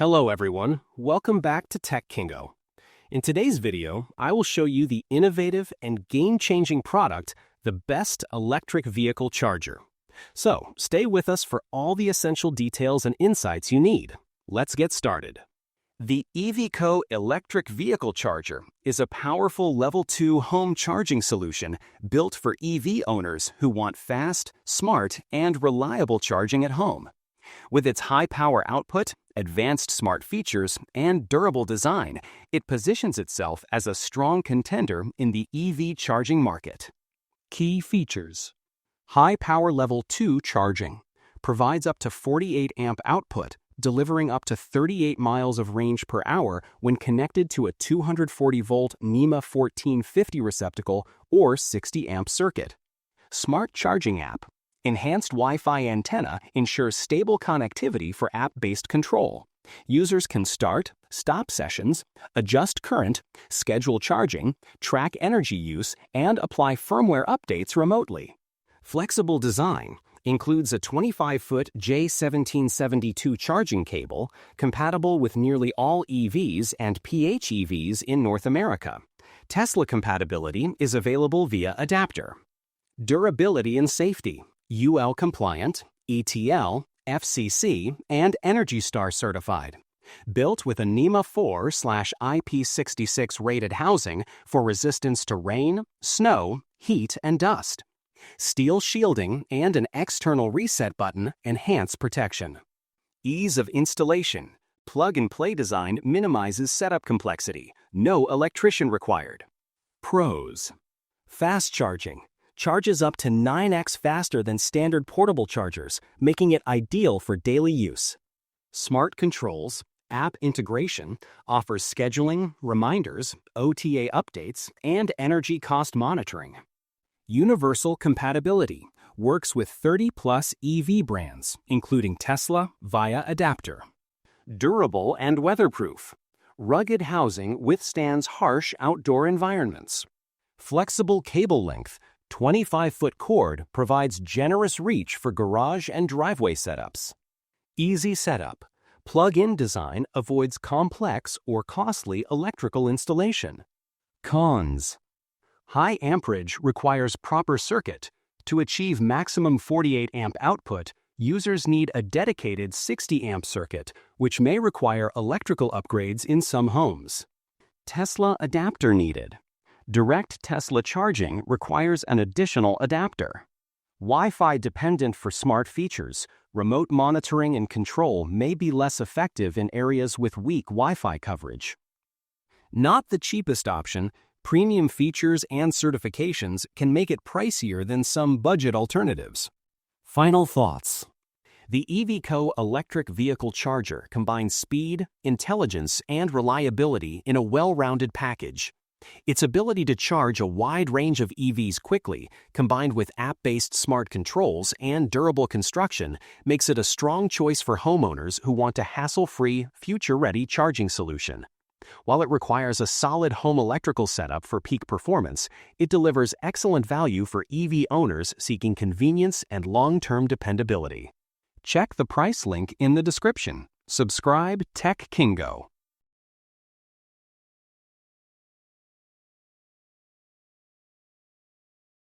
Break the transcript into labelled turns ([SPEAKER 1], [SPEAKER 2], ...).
[SPEAKER 1] Hello everyone, welcome back to Tech Kingo. In today's video, I will show you the innovative and game-changing product, the best electric vehicle charger. So, stay with us for all the essential details and insights you need. Let's get started. The EVco electric vehicle charger is a powerful Level 2 home charging solution built for EV owners who want fast, smart, and reliable charging at home. With its high power output, advanced smart features, and durable design, it positions itself as a strong contender in the EV charging market. Key features: high power Level 2 charging provides up to 48 amp output, delivering up to 38 miles of range per hour when connected to a 240-volt NEMA 1450 receptacle or 60 amp circuit. Smart charging app. Enhanced Wi-Fi antenna ensures stable connectivity for app-based control. Users can start, stop sessions, adjust current, schedule charging, track energy use, and apply firmware updates remotely. Flexible design includes a 25-foot J1772 charging cable compatible with nearly all EVs and PHEVs in North America. Tesla compatibility is available via adapter. Durability and safety: UL compliant, ETL, FCC, and Energy Star certified. Built with a NEMA 4/IP66 rated housing for resistance to rain, snow, heat, and dust. Steel shielding and an external reset button enhance protection. Ease of installation. Plug-and-play design minimizes setup complexity. No electrician required. Pros: fast charging. Charges up to 9x faster than standard portable chargers, making it ideal for daily use. Smart controls. App integration offers scheduling, reminders, OTA updates, and energy cost monitoring. Universal compatibility works with 30-plus EV brands, including Tesla, via adapter. Durable and weatherproof. Rugged housing withstands harsh outdoor environments. Flexible cable length. 25-foot cord provides generous reach for garage and driveway setups. Easy setup. Plug-in design avoids complex or costly electrical installation. Cons: high amperage requires proper circuit. To achieve maximum 48 amp output, users need a dedicated 60 amp circuit, which may require electrical upgrades in some homes. Tesla adapter needed. Direct Tesla charging requires an additional adapter. Wi-Fi dependent for smart features. Remote monitoring and control may be less effective in areas with weak Wi-Fi coverage. Not the cheapest option, premium features and certifications can make it pricier than some budget alternatives. Final thoughts. The EVco electric vehicle charger combines speed, intelligence, and reliability in a well-rounded package. Its ability to charge a wide range of EVs quickly, combined with app-based smart controls and durable construction, makes it a strong choice for homeowners who want a hassle-free, future-ready charging solution. While it requires a solid home electrical setup for peak performance, it delivers excellent value for EV owners seeking convenience and long-term dependability. Check the price link in the description. Subscribe Tech Kingo.